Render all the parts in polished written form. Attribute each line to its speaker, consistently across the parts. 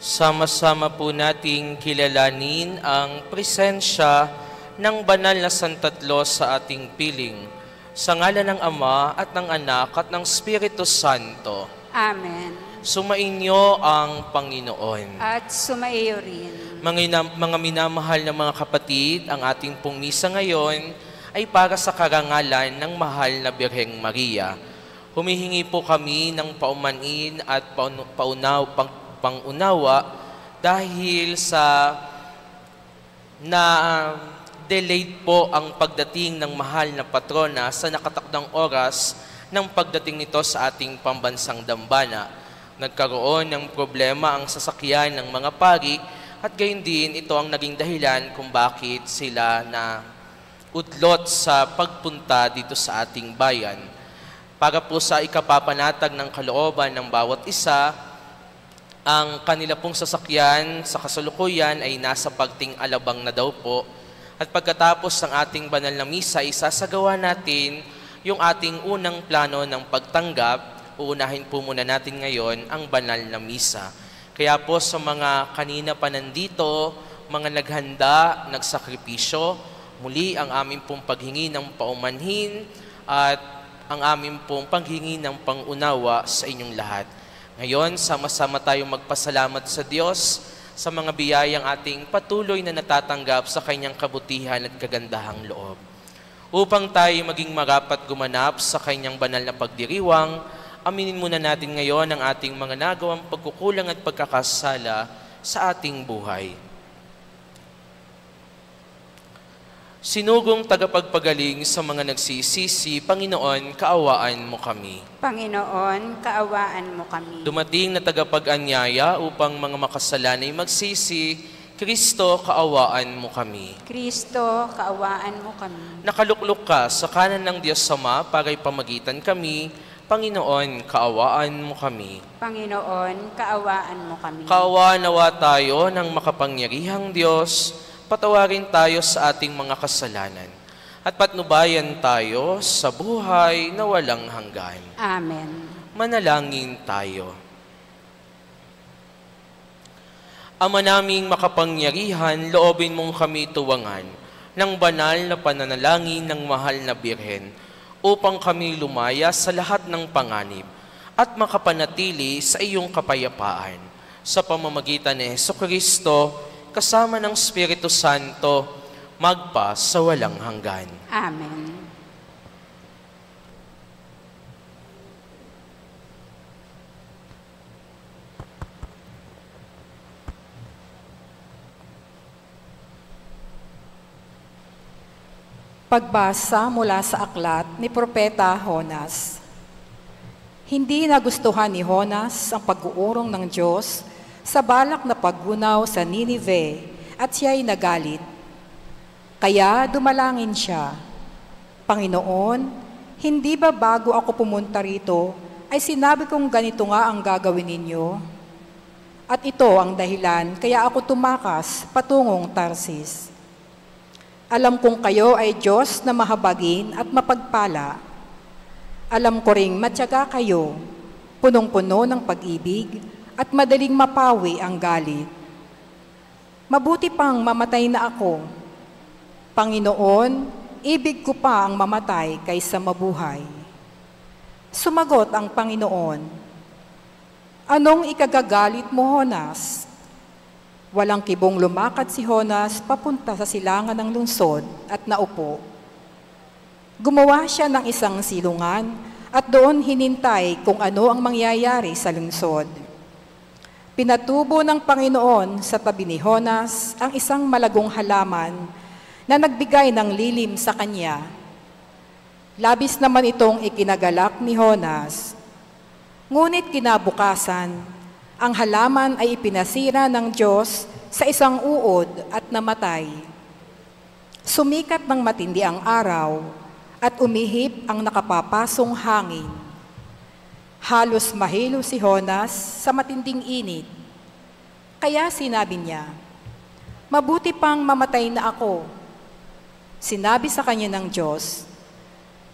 Speaker 1: Sama-sama po nating kilalanin ang presensya ng banal na Santatlo sa ating piling. Sa ngalan ng Ama at ng Anak at ng Espiritu Santo.
Speaker 2: Amen.
Speaker 1: Sumainyo ang Panginoon.
Speaker 2: At sumaiyo rin.
Speaker 1: Mga minamahal na mga kapatid, ang ating pong misa ngayon ay para sa karangalan ng mahal na Birheng Maria. Humihingi po kami ng paumanin at pangunawa dahil sa delayed po ang pagdating ng mahal na patrona sa nakatakdang oras ng pagdating nito sa ating pambansang dambana. Nagkaroon ng problema ang sasakyan ng mga pari at gayon din ito ang naging dahilan kung bakit sila na udlot sa pagpunta dito sa ating bayan. Para po sa ikapapanatag ng kalooban ng bawat isa, ang kanila pong sasakyan sa kasalukuyan ay nasa pagting alabang na daw po. At pagkatapos ng ating banal na misa, isasagawa natin yung ating unang plano ng pagtanggap. Uunahin po muna natin ngayon ang banal na misa. Kaya po sa mga kanina pa nandito, mga naghanda, nagsakripisyo, muli ang aming pong paghingi ng paumanhin at ang aming pong paghingi ng pangunawa sa inyong lahat. Ngayon, sama-sama tayong magpasalamat sa Diyos sa mga biyayang ating patuloy na natatanggap sa Kanyang kabutihan at kagandahang loob. Upang tayo maging marapat gumanap sa Kanyang banal na pagdiriwang, aminin muna natin ngayon ang ating mga nagawang pagkukulang at pagkakasala sa ating buhay. Sinugong tagapagpagaling sa mga nagsisisi, Panginoon, kaawaan mo kami.
Speaker 2: Panginoon, kaawaan mo kami.
Speaker 1: Dumating na tagapag-anyaya upang mga makasalanay magsisi, Kristo, kaawaan mo kami.
Speaker 2: Kristo, kaawaan mo kami.
Speaker 1: Nakaluklok ka sa kanan ng Diyos Ama para ipamagitan kami, Panginoon, kaawaan mo kami.
Speaker 2: Panginoon, kaawaan mo kami.
Speaker 1: Kaawaan nawa tayo ng makapangyarihang Diyos, patawarin tayo sa ating mga kasalanan at patnubayan tayo sa buhay na walang hanggan.
Speaker 2: Amen.
Speaker 1: Manalangin tayo. Ama naming makapangyarihan, loobin mong kami tuwangan ng banal na pananalangin ng mahal na Birhen upang kami lumaya sa lahat ng panganib at makapanatili sa iyong kapayapaan. Sa pamamagitan ni Jesucristo, kasama ng Espiritu Santo, magpa sa walang hanggan.
Speaker 2: Amen.
Speaker 3: Pagbasa mula sa aklat ni Propeta Jonas. Hindi nagustuhan ni Jonas ang pag-uurong ng Diyos sa balak na paggunaw sa Ninive at siya'y nagalit. Kaya dumalangin siya, Panginoon, hindi ba bago ako pumunta rito ay sinabi kong ganito nga ang gagawin ninyo? At ito ang dahilan kaya ako tumakas patungong Tarsis. Alam kong kayo ay Diyos na mahabagin at mapagpala. Alam ko ring matyaga kayo, punong-puno ng pag-ibig, at madaling mapawi ang galit. Mabuti pang mamatay na ako. Panginoon, ibig ko pa ang mamatay kaysa mabuhay. Sumagot ang Panginoon, anong ikagagalit mo, Jonas? Walang kibong lumakad si Jonas papunta sa silangan ng lungsod at naupo. Gumawa siya ng isang silungan at doon hinintay kung ano ang mangyayari sa lungsod. Pinatubo ng Panginoon sa tabi ni Jonas ang isang malagong halaman na nagbigay ng lilim sa kanya. Labis naman itong ikinagalak ni Jonas. Ngunit kinabukasan, ang halaman ay ipinasira ng Diyos sa isang uod at namatay. Sumikat ng matindi ang araw at umihip ang nakapapasong hangin. Halos mahilo si Jonas sa matinding init. Kaya sinabi niya, mabuti pang mamatay na ako. Sinabi sa kanya ng Diyos,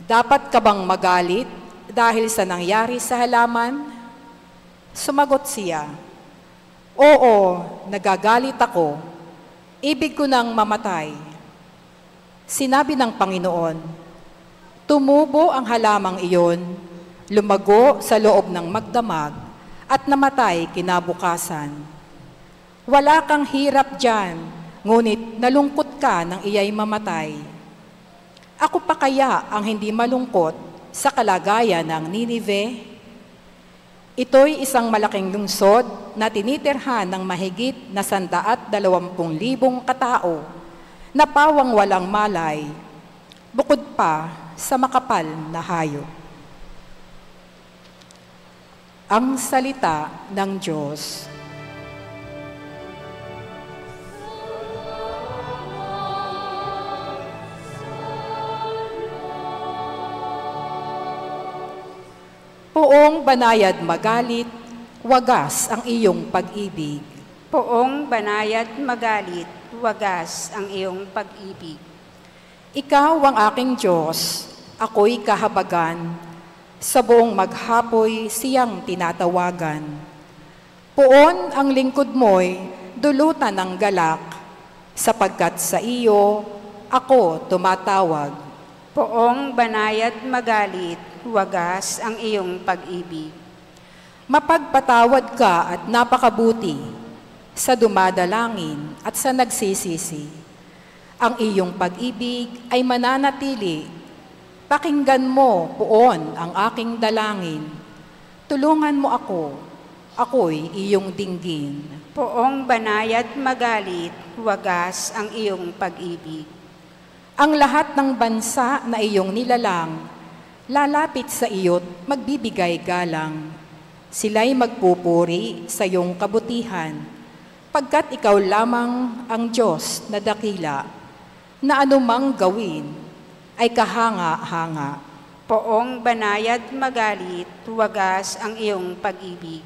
Speaker 3: dapat ka bang magalit dahil sa nangyari sa halaman? Sumagot siya, Oo, nagagalit ako. Ibig ko nang mamatay. Sinabi ng Panginoon, tumubo ang halamang iyon, lumago sa loob ng magdamag, at namatay kinabukasan. Wala kang hirap diyan, ngunit nalungkot ka nang iya'y mamatay. Ako pa kaya ang hindi malungkot sa kalagayan ng Ninive? Ito'y isang malaking lungsod na tinitirhan ng mahigit na 120,000 katao na pawang walang malay, bukod pa sa makapal na hayop. Ang salita ng Diyos. Poong banayad magalit, wagas ang iyong pag-ibig.
Speaker 2: Poong banayad magalit, wagas ang iyong pag-ibig.
Speaker 3: Ikaw ang aking Diyos, ako'y kahabagan, sa buong maghapoy siyang tinatawagan. Poon ang lingkod mo'y dulutan ng galak, sapagkat sa iyo ako tumatawag.
Speaker 2: Poong banayad magalit, wagas ang iyong pag-ibig.
Speaker 3: Mapagpatawad ka at napakabuti sa dumadalangin at sa nagsisisi. Ang iyong pag-ibig ay mananatili. Pakinggan mo, Poon, ang aking dalangin. Tulungan mo ako, ako'y iyong dinggin.
Speaker 2: Poong banayad magalit, wagas ang iyong pag-ibig.
Speaker 3: Ang lahat ng bansa na iyong nilalang, lalapit sa iyo't magbibigay galang. Sila'y magpupuri sa iyong kabutihan, pagkat ikaw lamang ang Diyos na dakila, na anumang gawin ay kahanga-hanga.
Speaker 2: Poong banayad magalit, wagas ang iyong pag-ibig.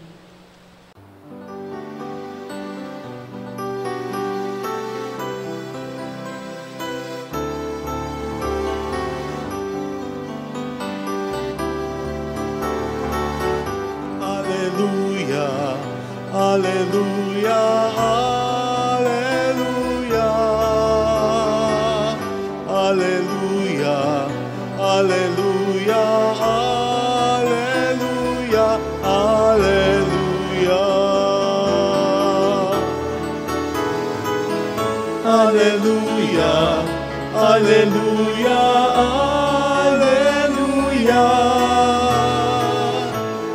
Speaker 4: Alleluia, alleluia, alleluia, alleluia, alleluia, alleluia. Alleluia, alleluia, alleluia,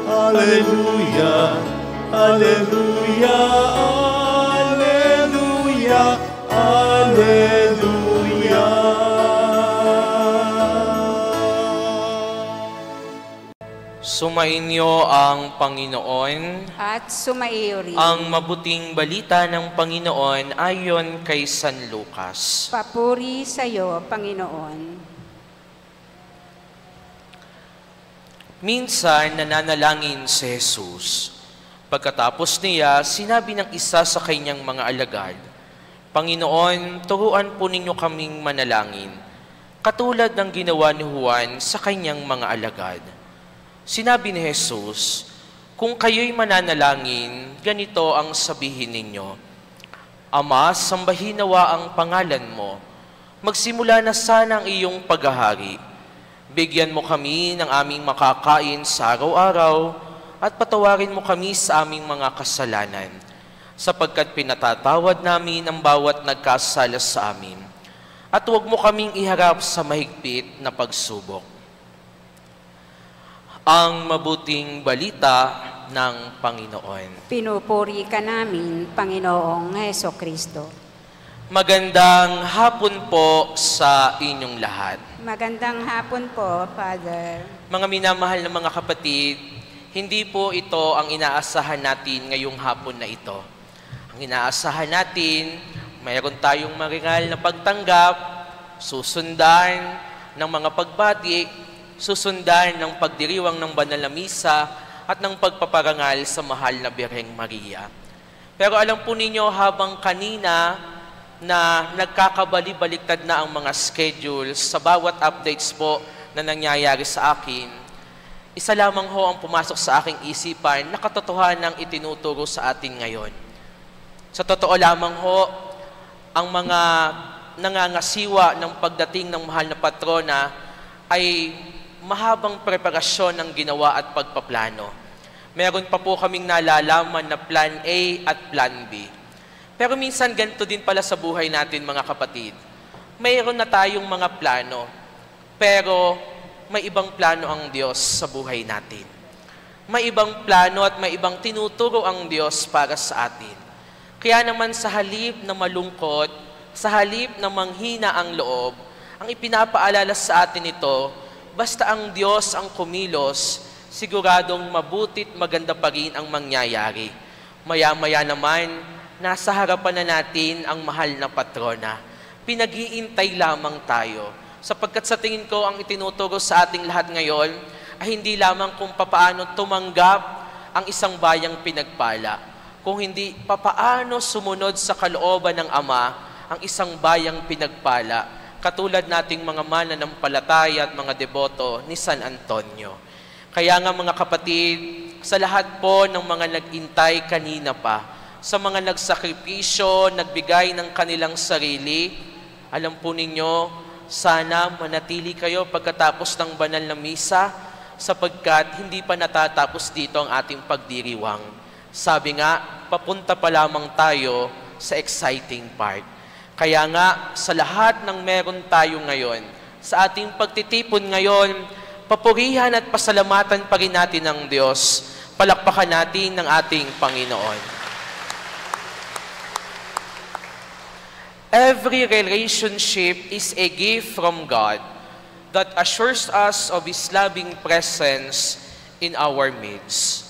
Speaker 4: alleluia. Alleluia, alleluia, alleluia.
Speaker 1: Sumainyo ang Panginoon.
Speaker 2: At sumaiyo rin.
Speaker 1: Ang mabuting balita ng Panginoon ayon kay San Lucas.
Speaker 2: Papuri sa iyo, Panginoon.
Speaker 1: Minsan nananalangin si Jesus. Pagkatapos niya, sinabi ng isa sa kanyang mga alagad, Panginoon, turuan po ninyo kaming manalangin, katulad ng ginawa ni Juan sa kanyang mga alagad. Sinabi ni Jesus, kung kayo'y mananalangin, ganito ang sabihin ninyo, Ama, sambahin nawa ang pangalan mo, magsimula na sana ang iyong paghahari. Bigyan mo kami ng aming makakain sa araw-araw, at patawarin mo kami sa aming mga kasalanan, sapagkat pinatatawad namin ang bawat nagkasala sa amin. At huwag mo kaming iharap sa mahigpit na pagsubok. Ang mabuting balita ng Panginoon.
Speaker 2: Pinupuri ka namin, Panginoong Hesukristo.
Speaker 1: Magandang hapon po sa inyong lahat.
Speaker 2: Magandang hapon po, Father.
Speaker 1: Mga minamahal na mga kapatid, hindi po ito ang inaasahan natin ngayong hapon na ito. Ang inaasahan natin, mayroon tayong maringal na pagtanggap, susundan ng mga pagbati, susundan ng pagdiriwang ng banal na misa, at ng pagpaparangal sa mahal na Birheng Maria. Pero alam po ninyo, habang kanina na nagkakabali-baliktad na ang mga schedules sa bawat updates po na nangyayari sa akin, isa lamang ho ang pumasok sa aking isipan na katotohanan ng itinuturo sa atin ngayon. Sa totoo lamang ho, ang mga nangangasiwa ng pagdating ng mahal na patrona ay mahabang preparasyon ng ginawa at pagpaplano. Meron pa po kaming nalalaman na plan A at plan B. Pero minsan ganito din pala sa buhay natin mga kapatid. Mayroon na tayong mga plano, pero may ibang plano ang Diyos sa buhay natin. May ibang plano at may ibang tinuturo ang Diyos para sa atin. Kaya naman sa halip na malungkot, sa halip na manghina ang loob, ang ipinapaalala sa atin ito, basta ang Diyos ang kumilos, siguradong mabutit maganda pa rin ang mangyayari. Maya-maya naman, nasa harapan na natin ang mahal na patrona. Pinag-iintay lamang tayo. Sapagkat sa tingin ko, ang itinuturo sa ating lahat ngayon ay hindi lamang kung papaano tumanggap ang isang bayang pinagpala, kung hindi papaano sumunod sa kalooban ng Ama ang isang bayang pinagpala, katulad nating mga mananampalataya at mga deboto ni San Antonio. Kaya nga mga kapatid, sa lahat po ng mga nag-intay kanina pa, sa mga nagsakripisyo, nagbigay ng kanilang sarili, alam po ninyo, sana manatili kayo pagkatapos ng banal na misa, sapagkat hindi pa natatapos dito ang ating pagdiriwang. Sabi nga, papunta pa lamang tayo sa exciting part. Kaya nga, sa lahat ng meron tayo ngayon, sa ating pagtitipon ngayon, papurihan at pasalamatan pa rin natin ng Diyos. Palakpakan natin ng ating Panginoon. Every relationship is a gift from God that assures us of His loving presence in our midst.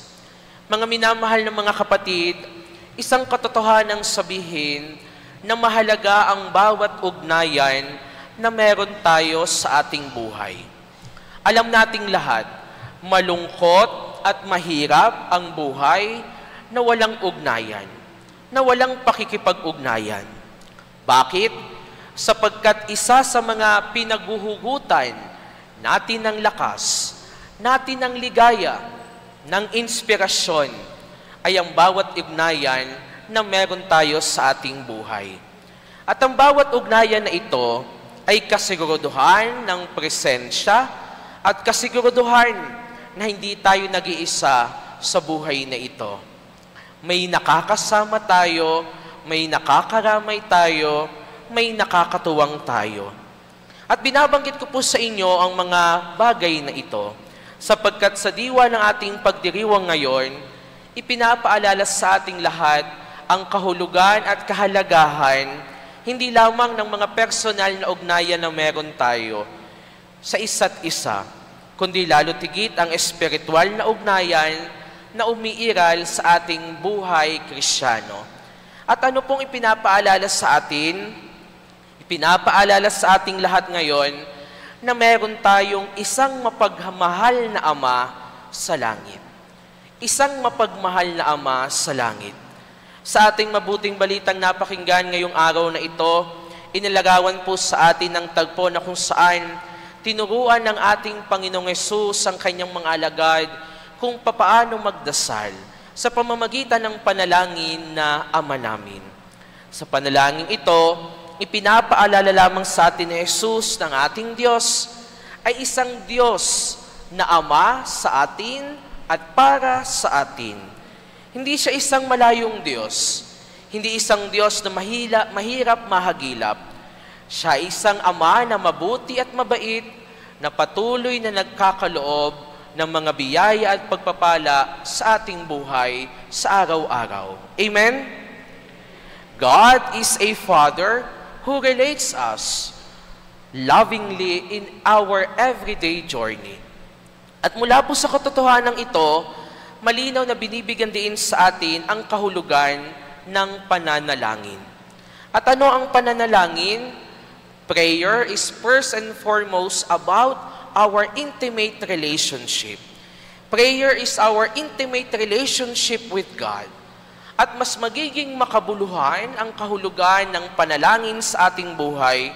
Speaker 1: Mga minamahal na mga kapatid, isang katotohanang sabihin na mahalaga ang bawat ugnayan na meron tayo sa ating buhay. Alam nating lahat, malungkot at mahirap ang buhay na walang ugnayan, na walang pakikipag-ugnayan. Bakit? Sapagkat isa sa mga pinaguhugutan natin ng lakas, natin ng ligaya, ng inspirasyon, ay ang bawat ugnayan na meron tayo sa ating buhay. At ang bawat ugnayan na ito ay kasiguraduhan ng presensya at kasiguraduhan na hindi tayo nag-iisa sa buhay na ito. May nakakasama tayo, may nakakaramay tayo, may nakakatuwang tayo. At binabanggit ko po sa inyo ang mga bagay na ito, sapagkat sa diwa ng ating pagdiriwang ngayon, ipinapaalala sa ating lahat ang kahulugan at kahalagahan, hindi lamang ng mga personal na ugnayan na meron tayo sa isa't isa, kundi lalo tigit ang espiritual na ugnayan na umiiral sa ating buhay Kristiyano. At ano pong ipinapaalala sa atin? Ipinapaalala sa ating lahat ngayon na meron tayong isang mapagmahal na Ama sa langit. Isang mapagmahal na Ama sa langit. Sa ating mabuting balitang napakinggan ngayong araw na ito, inilagawan po sa atin ng tagpo na kung saan tinuruan ng ating Panginoong Hesus ang kanyang mga alagad kung papaano magdasal sa pamamagitan ng panalangin na Ama namin. Sa panalangin ito, ipinapaalala lamang sa atin ni Hesus ng ating Diyos ay isang Diyos na Ama sa atin at para sa atin. Hindi siya isang malayong Diyos. Hindi isang Diyos na mahirap mahagilap. Siya isang Ama na mabuti at mabait na patuloy na nagkakaloob ng mga biyaya at pagpapala sa ating buhay sa araw-araw. Amen? God is a Father who relates us lovingly in our everyday journey. At mula po sa katotohanan ito, malinaw na binibigyan din sa atin ang kahulugan ng pananalangin. At ano ang pananalangin? Prayer is first and foremost about our intimate relationship. Prayer is our intimate relationship with God. At mas magiging makabuluhan ang kahulugan ng panalangin sa ating buhay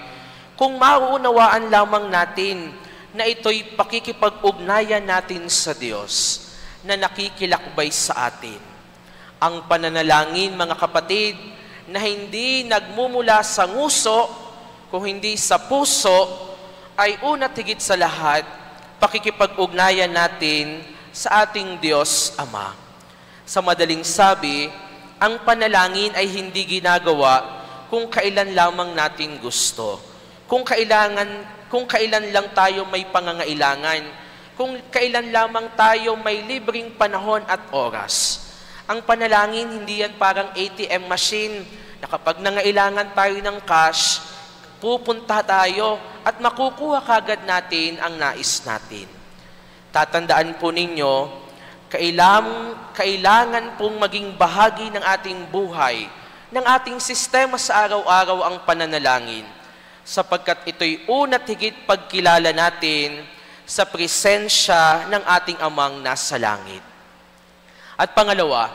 Speaker 1: kung mauunawaan lamang natin na ito'y pakikipag-ugnayan natin sa Diyos na nakikilakbay sa atin. Ang pananalangin, mga kapatid, na hindi nagmumula sa nguso, kung hindi sa puso, ay una't higit sa lahat, pakikipag-ugnayan natin sa ating Diyos Ama. Sa madaling sabi, ang panalangin ay hindi ginagawa kung kailan lamang natin gusto. Kung kailan lang tayo may pangangailangan, kung kailan lamang tayo may libreng panahon at oras. Ang panalangin, hindi yan parang ATM machine na kapag nangailangan tayo ng cash, pupunta tayo at makukuha kagad natin ang nais natin. Tatandaan po ninyo, kailangan pong maging bahagi ng ating buhay, ng ating sistema sa araw-araw ang pananalangin, sapagkat ito'y una't higit pagkilala natin sa presensya ng ating Amang nasa langit. At pangalawa,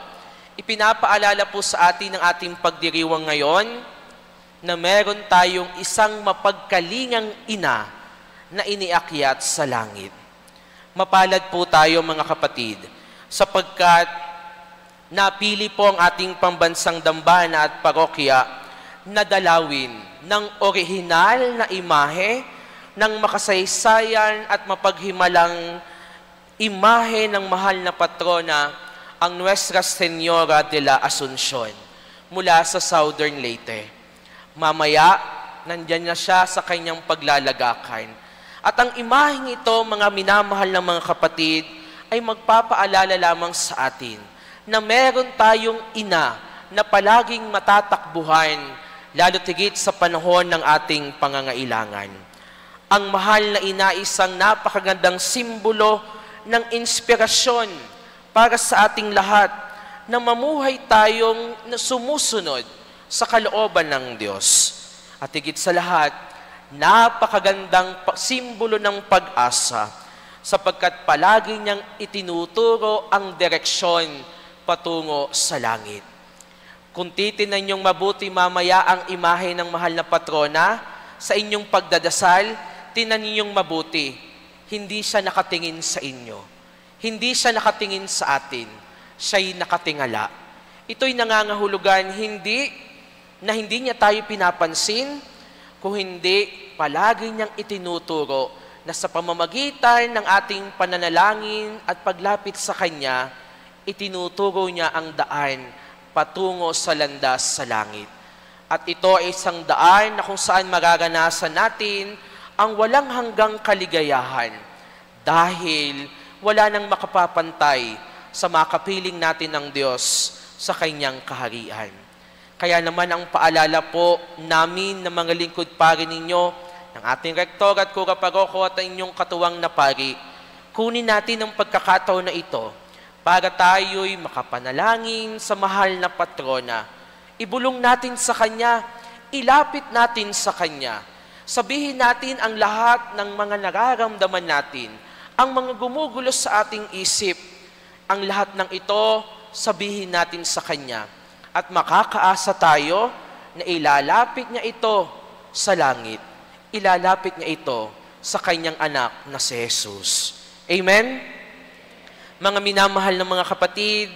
Speaker 1: ipinapaalala po sa atin ng ating pagdiriwang ngayon na meron tayong isang mapagkalingang ina na iniakyat sa langit. Mapalad po tayo mga kapatid, sapagkat napili po ang ating pambansang dambana at parokya na dalawin ng orihinal na imahe ng makasaysayan at mapaghimalang imahe ng mahal na patrona, ang Nuestra Señora de la Asuncion, mula sa Southern Leyte. Mamaya, nandyan na siya sa kanyang paglalagakan. At ang imaheng ito, mga minamahal ng mga kapatid, ay magpapaalala lamang sa atin na meron tayong ina na palaging matatakbuhan, lalo tigit sa panahon ng ating pangangailangan. Ang mahal na ina, isang napakagandang simbolo ng inspirasyon para sa ating lahat na mamuhay tayong sumusunod sa kalooban ng Diyos. At higit sa lahat, napakagandang simbolo ng pag-asa, sapagkat palagi niyang itinuturo ang direksyon patungo sa langit. Kung titinan niyong mabuti mamaya ang imahe ng mahal na patrona, sa inyong pagdadasal, tinan ninyong mabuti, hindi siya nakatingin sa inyo. Hindi siya nakatingin sa atin. Siya'y nakatingala. Ito'y nangangahulugan hindi niya tayo pinapansin, kung hindi palagi niyang itinuturo na sa pamamagitan ng ating pananalangin at paglapit sa Kanya, itinuturo niya ang daan patungo sa landas sa langit. At ito ay isang daan na kung saan mararanasan natin ang walang hanggang kaligayahan dahil wala nang makapapantay sa makapiling natin ng Diyos sa Kanyang kaharian. Kaya naman ang paalala po namin ng mga lingkod pari ninyo, ng ating rektor at kura paroko at inyong katuwang na pari, kunin natin ang pagkakataon na ito para tayo'y makapanalangin sa mahal na patrona. Ibulong natin sa Kanya, ilapit natin sa Kanya. Sabihin natin ang lahat ng mga nararamdaman natin, ang mga gumugulo sa ating isip. Ang lahat ng ito, sabihin natin sa Kanya. At makakaasa tayo na ilalapit niya ito sa langit. Ilalapit niya ito sa Kanyang anak na si Jesus. Amen? Mga minamahal ng mga kapatid,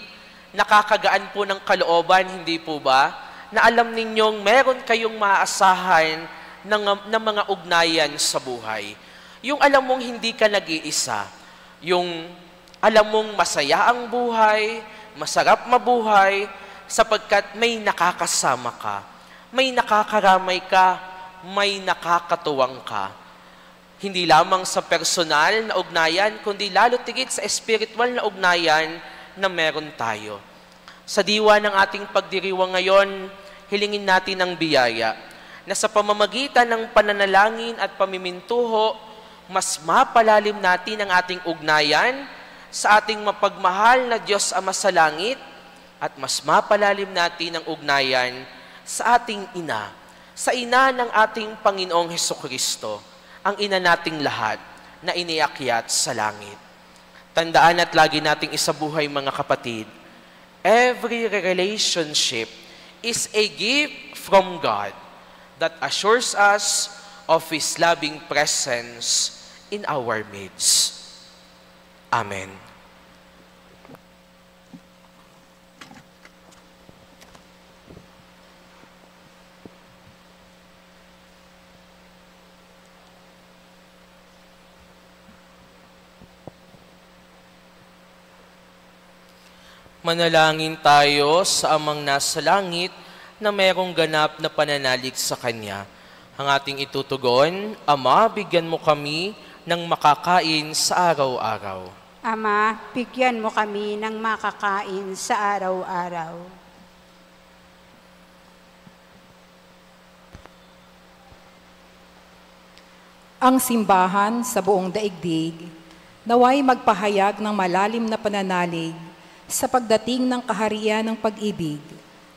Speaker 1: nakakagaan po ng kalooban, hindi po ba? Na alam ninyong meron kayong maaasahan ng mga ugnayan sa buhay. Yung alam mong hindi ka nag-iisa. Yung alam mong masaya ang buhay, masarap mabuhay, sapagkat may nakakasama ka, may nakakaramay ka, may nakakatuwang ka. Hindi lamang sa personal na ugnayan, kundi lalo tigit sa espiritual na ugnayan na meron tayo. Sa diwa ng ating pagdiriwang ngayon, hilingin natin ang biyaya na sa pamamagitan ng pananalangin at pamimintuho, mas mapalalim natin ang ating ugnayan sa ating mapagmahal na Diyos Ama sa langit, at mas mapalalim natin ang ugnayan sa ating ina, sa ina ng ating Panginoong Hesukristo, ang ina nating lahat na iniakyat sa langit. Tandaan at lagi nating isabuhay mga kapatid, every relationship is a gift from God that assures us of His loving presence in our midst. Amen. Manalangin tayo sa Amang nasa langit na mayroong ganap na pananalig sa Kanya. Ang ating itutugon, Ama, bigyan mo kami ng makakain sa araw-araw.
Speaker 2: Ama, bigyan mo kami ng makakain sa araw-araw.
Speaker 3: Ang simbahan sa buong daigdig naway magpahayag ng malalim na pananalig sa pagdating ng kaharian ng pag-ibig,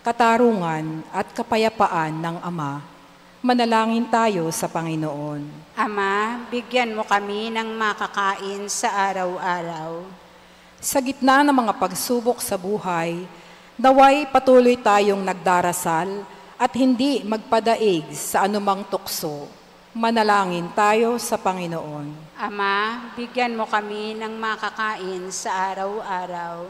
Speaker 3: katarungan at kapayapaan ng Ama. Manalangin tayo sa Panginoon.
Speaker 2: Ama, bigyan mo kami ng makakain sa araw-araw.
Speaker 3: Sa gitna ng mga pagsubok sa buhay, naway patuloy tayong nagdarasal at hindi magpadaig sa anumang tukso. Manalangin tayo sa Panginoon.
Speaker 2: Ama, bigyan mo kami ng makakain sa araw-araw.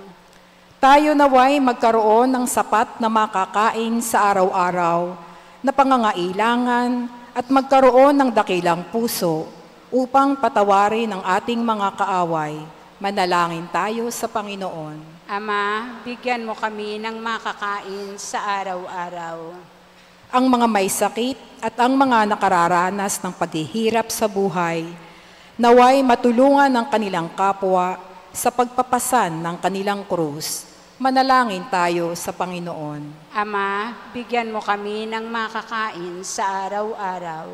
Speaker 3: Tayo naway magkaroon ng sapat na makakain sa araw-araw na pangangailangan at magkaroon ng dakilang puso upang patawarin ang ating mga kaaway. Manalangin tayo sa Panginoon.
Speaker 2: Ama, bigyan mo kami ng makakain sa araw-araw.
Speaker 3: Ang mga may sakit at ang mga nakararanas ng paghihirap sa buhay, naway matulungan ng kanilang kapwa sa pagpapasan ng kanilang krus. Manalangin tayo sa Panginoon.
Speaker 2: Ama, bigyan mo kami ng makakain sa araw-araw.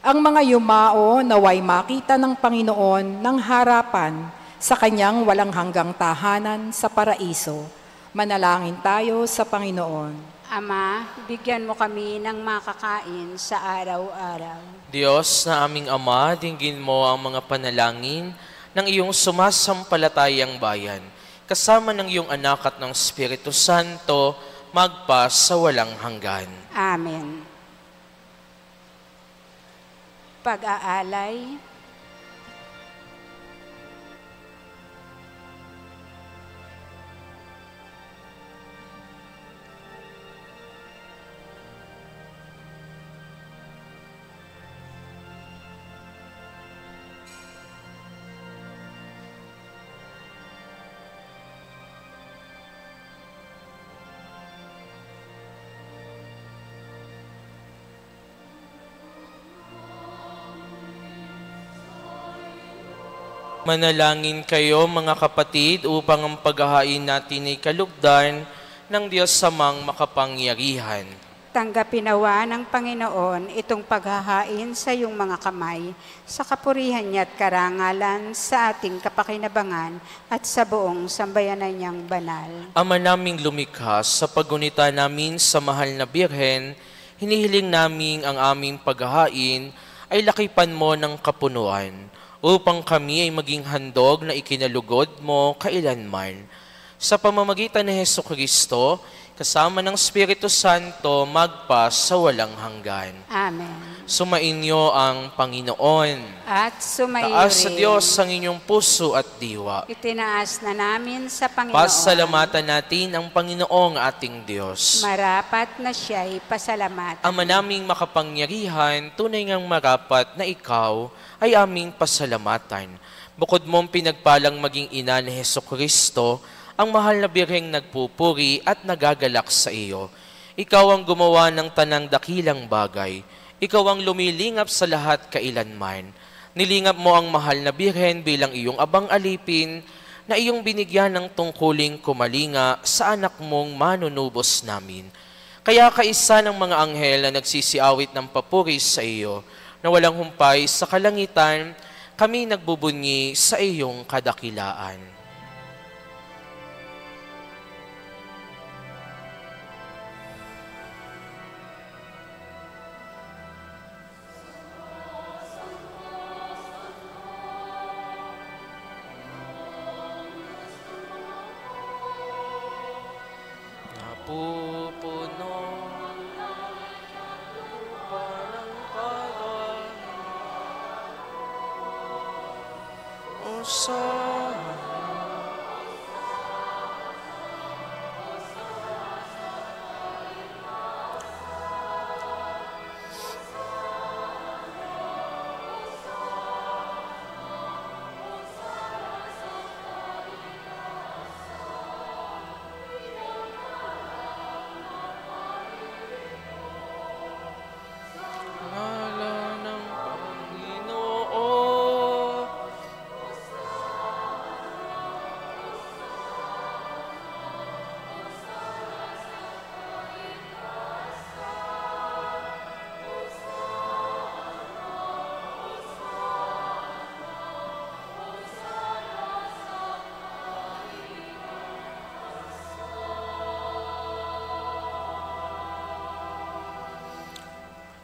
Speaker 3: Ang mga yumao naway makita ng Panginoon ng harapan sa kanyang walang hanggang tahanan sa paraiso. Manalangin tayo sa Panginoon.
Speaker 2: Ama, bigyan mo kami ng makakain sa araw-araw.
Speaker 1: Diyos na aming Ama, dinggin mo ang mga panalangin ng iyong sumasampalatayang bayan, kasama ng iyong anak at ng Espiritu Santo, magpa sa walang hanggan.
Speaker 2: Amen. Pag-aalay.
Speaker 1: Manalangin kayo mga kapatid upang ang paghahain natin ay kalugdan ng Diyos samang makapangyarihan.
Speaker 2: Tanggapin nawa ng Panginoon itong paghahain sa iyong mga kamay, sa kapurihan niya at karangalan sa ating kapakinabangan at sa buong sambayanan niyang banal.
Speaker 1: Ama naming lumikha, sa paggunita namin sa mahal na Birhen, hinihiling namin ang aming paghahain ay lakipan mo ng kapunuan, upang kami ay maging handog na ikinalugod mo kailanman. Sa pamamagitan ni Hesukristo, kasama ng Espiritu Santo, magpa sa walang hanggan.
Speaker 2: Amen.
Speaker 1: Sumainyo ang Panginoon.
Speaker 2: At sumayo
Speaker 1: Taas sa
Speaker 2: rin.
Speaker 1: Diyos ang inyong puso at diwa.
Speaker 2: Itinaas na namin sa Panginoon.
Speaker 1: Pasalamatan natin ang Panginoong ating Diyos.
Speaker 2: Marapat na siya'y pasalamatan.
Speaker 1: Ama naming makapangyarihan, tunay ngang marapat na ikaw ay aming pasalamatan. Bukod mong pinagpalang maging ina ni Hesukristo, ang mahal na Birheng nagpupuri at nagagalak sa iyo. Ikaw ang gumawa ng tanang dakilang bagay. Ikaw ang lumilingap sa lahat kailanman. Nilingap mo ang mahal na Birhen bilang iyong abang alipin na iyong binigyan ng tungkuling kumalinga sa anak mong manunubos namin. Kaya kaisa ng mga anghel na nagsisiawit ng papuri sa iyo, na walang humpay sa kalangitan, kami nagbubunyi sa iyong kadakilaan. Napupuno lupa ng pagod. Osana.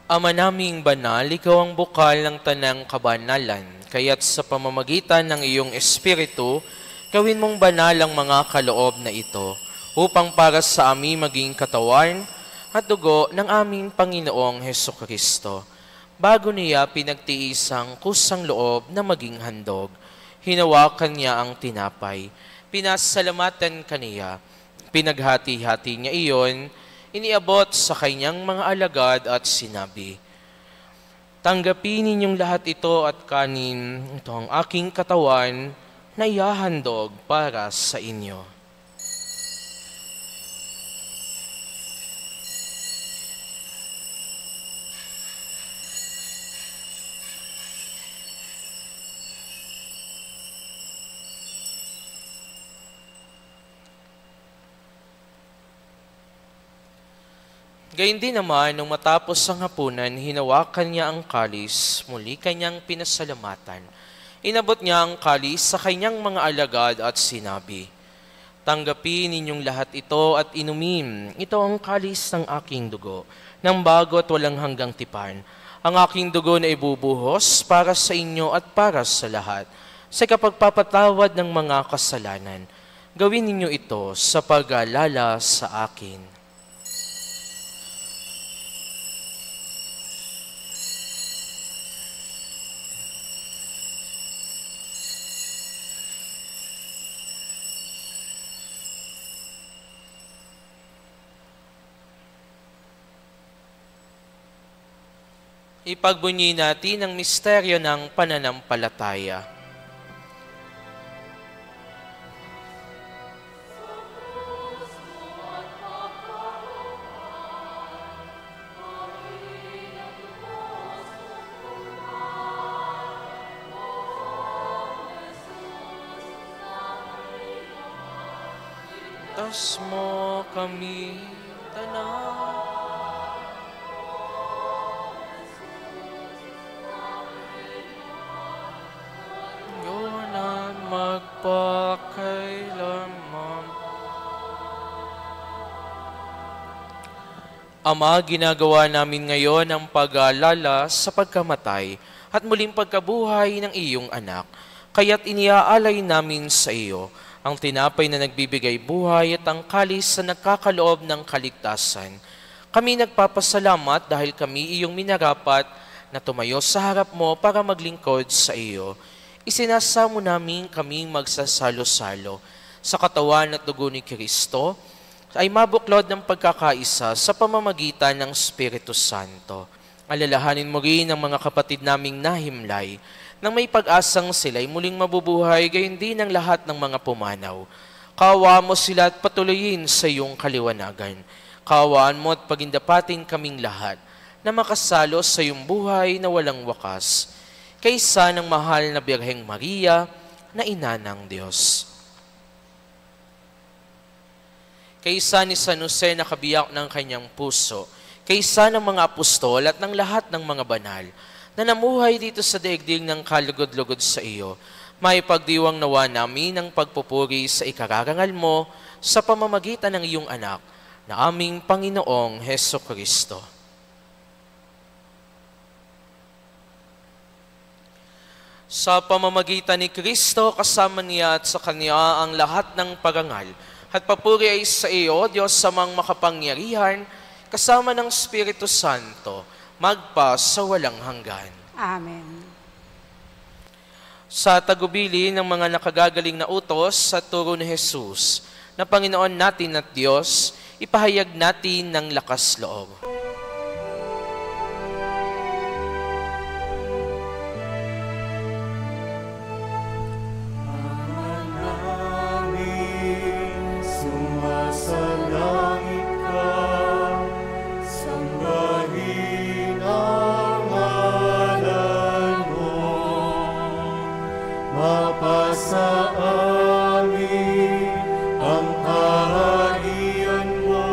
Speaker 1: Ama naming banal, ikaw ang bukal ng tanang kabanalan, kaya't sa pamamagitan ng iyong Espiritu, gawin mong banal ang mga kaloob na ito, upang para sa amin maging katawan at dugo ng aming Panginoong Hesukristo. Bago niya pinagtiis ang kusang loob na maging handog, hinawakan niya ang tinapay, pinasalamatan kaniya, pinaghati-hati niya iyon, iniabot sa kanyang mga alagad at sinabi, "Tanggapin ninyong lahat ito at kanin, ito ang aking katawan na ihahandog para sa inyo." Gayun din naman, nung matapos ang hapunan, hinawakan niya ang kalis, muli kanyang pinasalamatan. Inabot niya ang kalis sa kanyang mga alagad at sinabi, "Tanggapin ninyong lahat ito at inumin. Ito ang kalis ng aking dugo, ng bago at walang hanggang tipan. Ang aking dugo na ibubuhos para sa inyo at para sa lahat, sa kapagpapatawad ng mga kasalanan. Gawin ninyo ito sa pag-aalala sa akin." Ipagbunyi natin ang misteryo ng pananampalataya. Tas mo kami tanan. Magpakailanman. Ama, ginagawa namin ngayon ang pag-aalala sa pagkamatay at muling pagkabuhay ng iyong anak. Kaya't iniaalay namin sa iyo ang tinapay na nagbibigay buhay at ang kalis na nagkakaloob ng kaligtasan. Kami nagpapasalamat dahil kami iyong minarapat na tumayo sa harap mo para maglingkod sa iyo. Isinasamo namin kaming magsasalo-salo sa katawan at dugo ni Kristo ay mabuklod ng pagkakaisa sa pamamagitan ng Espiritu Santo. Alalahanin mo rin ang mga kapatid naming nahimlay nang may pag-asang sila'y muling mabubuhay, gayon din ang lahat ng mga pumanaw. Kaawaan mo sila at patuloyin sa iyong kaliwanagan. Kaawaan mo at pagindapatin kaming lahat na makasalo sa iyong buhay na walang wakas, kaysa ng mahal na Birheng Maria na ina ng Diyos. Kaysa ni San Jose na kabiyak ng kanyang puso, kaysa ng mga apostol at ng lahat ng mga banal na namuhay dito sa daigdig ng kalugod-lugod sa iyo, may pagdiwang nawa namin ang pagpupuri sa ikararangal mo sa pamamagitan ng iyong anak na aming Panginoong Hesukristo. Sa pamamagitan ni Kristo, kasama niya at sa Kanya ang lahat ng parangal at papuri ay sa iyo, Diyos samang makapangyarihan, kasama ng Espiritu Santo, magpa sa walang hanggan.
Speaker 2: Amen.
Speaker 1: Sa tagubili ng mga nakagagaling na utos sa turo ni Jesus, na Panginoon natin at Diyos, ipahayag natin ng lakas loob.
Speaker 4: Mapasa amin ang kaharian mo,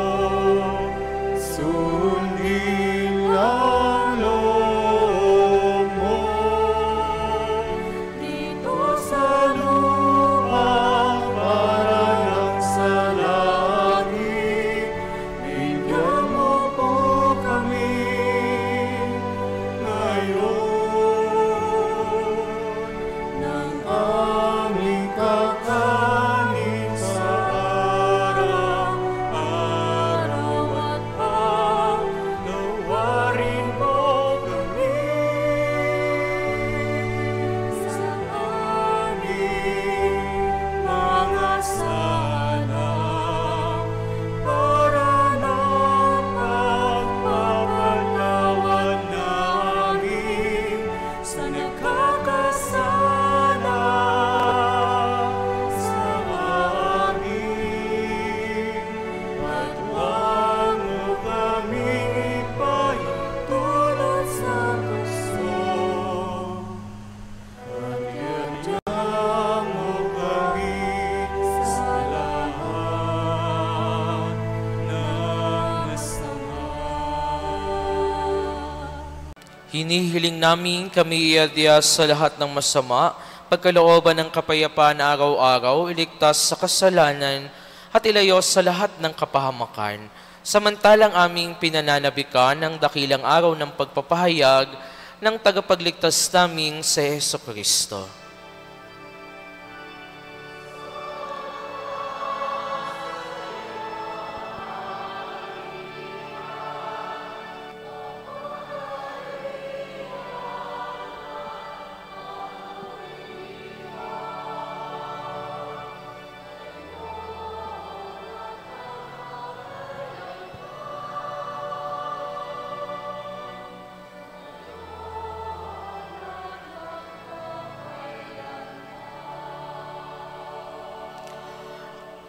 Speaker 1: Hinihiling namin kami iadya sa lahat ng masama, pagkalooban ng kapayapaan na araw-araw, iligtas sa kasalanan at ilayo sa lahat ng kapahamakan. Samantalang aming pinananabikan ang dakilang araw ng pagpapahayag ng tagapagligtas naming si Jesucristo.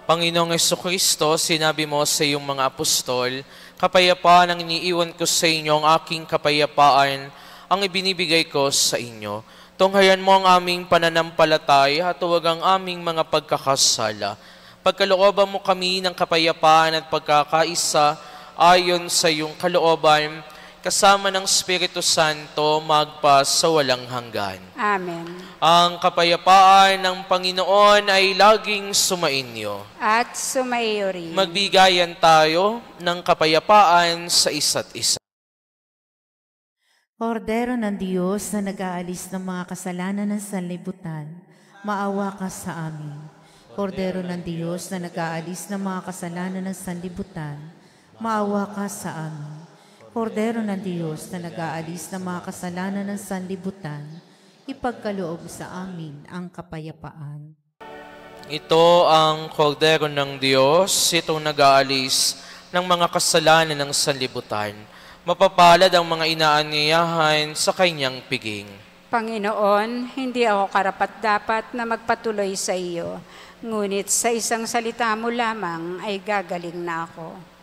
Speaker 1: Panginoong Jesucristo, sinabi mo sa iyong mga apostol, kapayapaan ang iniiwan ko sa inyo, ang aking kapayapaan ang ibinibigay ko sa inyo. Tunghayan mo ang aming pananampalataya at huwag ang aming mga pagkakasala. Pagkalooban mo kami ng kapayapaan at pagkakaisa ayon sa iyong kalooban, kasama ng Espiritu Santo magpa sa walang hanggan.
Speaker 2: Amen.
Speaker 1: Ang kapayapaan ng Panginoon ay laging sumainyo.
Speaker 2: At sumaiyo rin.
Speaker 1: Magbigayan tayo ng kapayapaan sa isa't isa.
Speaker 5: Kordero ng Diyos na nag-aalis ng mga kasalanan ng sanlibutan, maawa ka sa amin. Kordero ng Diyos na nag-aalis ng mga kasalanan ng sanlibutan, maawa ka sa amin. Kordero ng Diyos na nag-aalis ng mga kasalanan ng sanlibutan, ipagkaloob sa amin ang kapayapaan.
Speaker 1: Ito ang Kordero ng Diyos, itong nag-aalis ng mga kasalanan ng sanlibutan. Mapapalad ang mga inaanyayahan sa kanyang piging.
Speaker 2: Panginoon, hindi ako karapat-dapat na magpatuloy sa iyo, ngunit sa isang salita mo lamang ay gagaling na ako.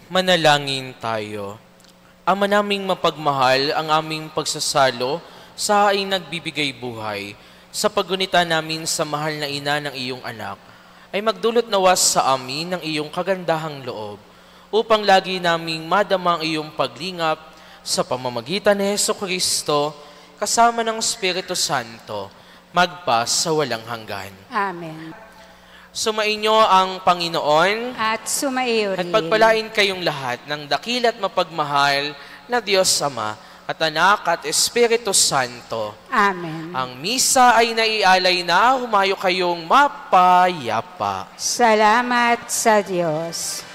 Speaker 1: Manalangin tayo. Ama naming mapagmahal, ang aming pagsasalo sa haing nagbibigay buhay, sa paggunita namin sa mahal na ina ng iyong anak, ay magdulot nawas sa amin ng iyong kagandahang loob, upang lagi naming madama ang iyong paglingap sa pamamagitan ni Jesucristo, kasama ng Espiritu Santo, magpa sa walang hanggan.
Speaker 2: Amen.
Speaker 1: Sumainyo ang Panginoon
Speaker 2: At sumaiyo
Speaker 1: at
Speaker 2: rin.
Speaker 1: pagpalain kayong lahat ng dakil at mapagmahal na Diyos Ama at Anak at Espiritu Santo.
Speaker 2: Amen.
Speaker 1: Ang misa ay naialay na, humayo kayong mapayapa.
Speaker 2: Salamat sa Diyos.